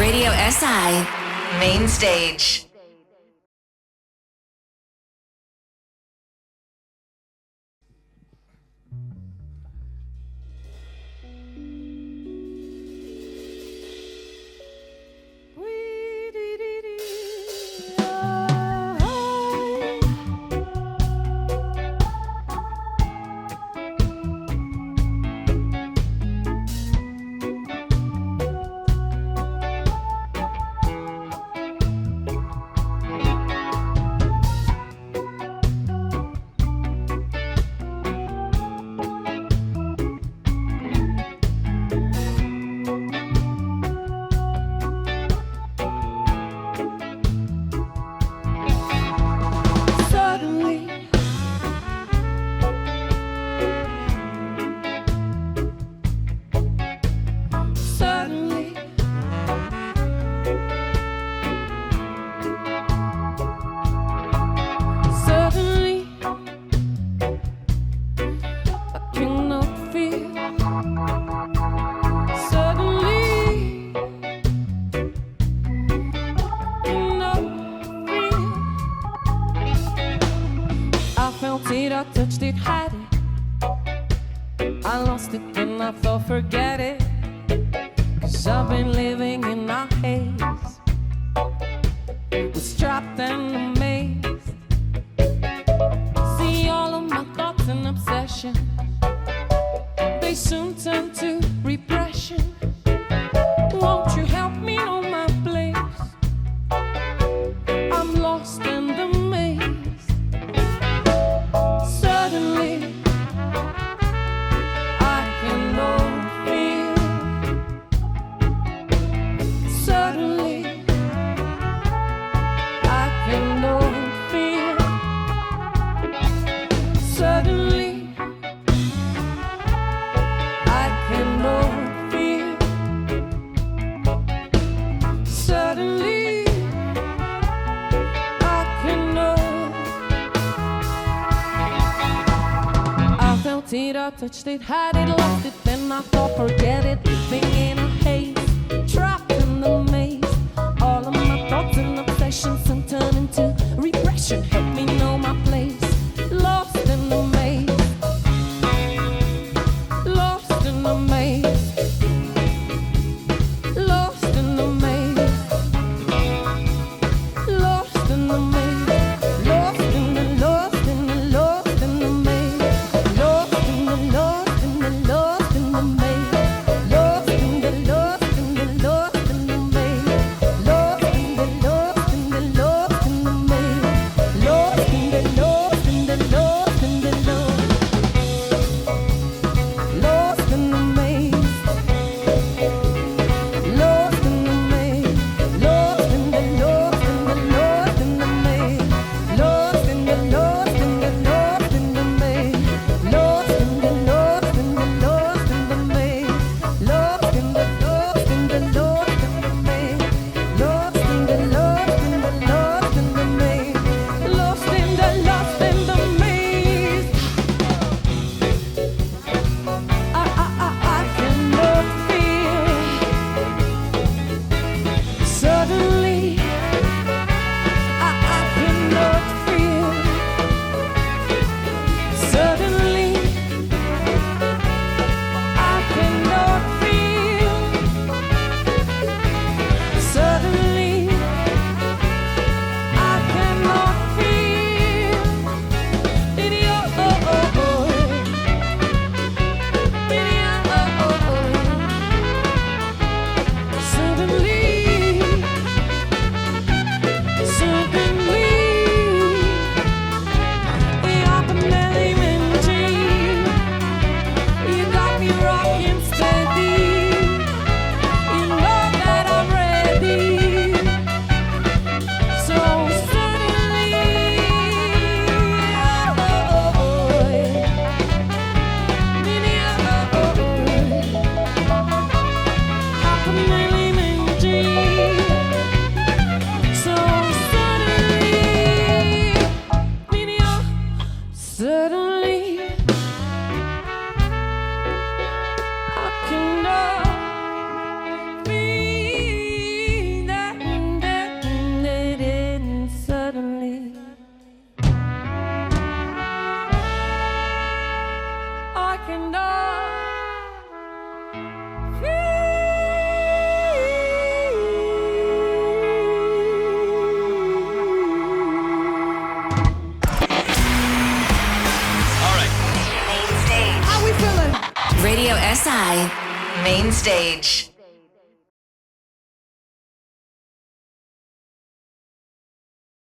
Radio SI Main Stage. Touched it, had it. I lost it and I thought forget it. 'Cause I've been living in a haze. Was trapped and amazed. See all of my thoughts and obsession. They soon turn to repression. Won't you help me know my place? I'm lost in the maze. Suddenly, I can know feel. Suddenly, I can know feel. Suddenly, I can know feel. Suddenly, I can know. I felt it, I touched it, had it, lost it, then I thought forget it. Living in a haze, trapped in the maze. All of my thoughts and obsessions and turn into repression. Help me know my place. Lost in the maze. Lost in the maze. Lost in the maze. Lost in the maze. Lost in the lost in the lost in the maze. Lost in the lost in the lost in the maze. Lost in the lost in the lost in the maze. Lost in the lost in the lost in the maze. Lost in the lost in the lost in the lost. Lost in the maze. SI. Main stage.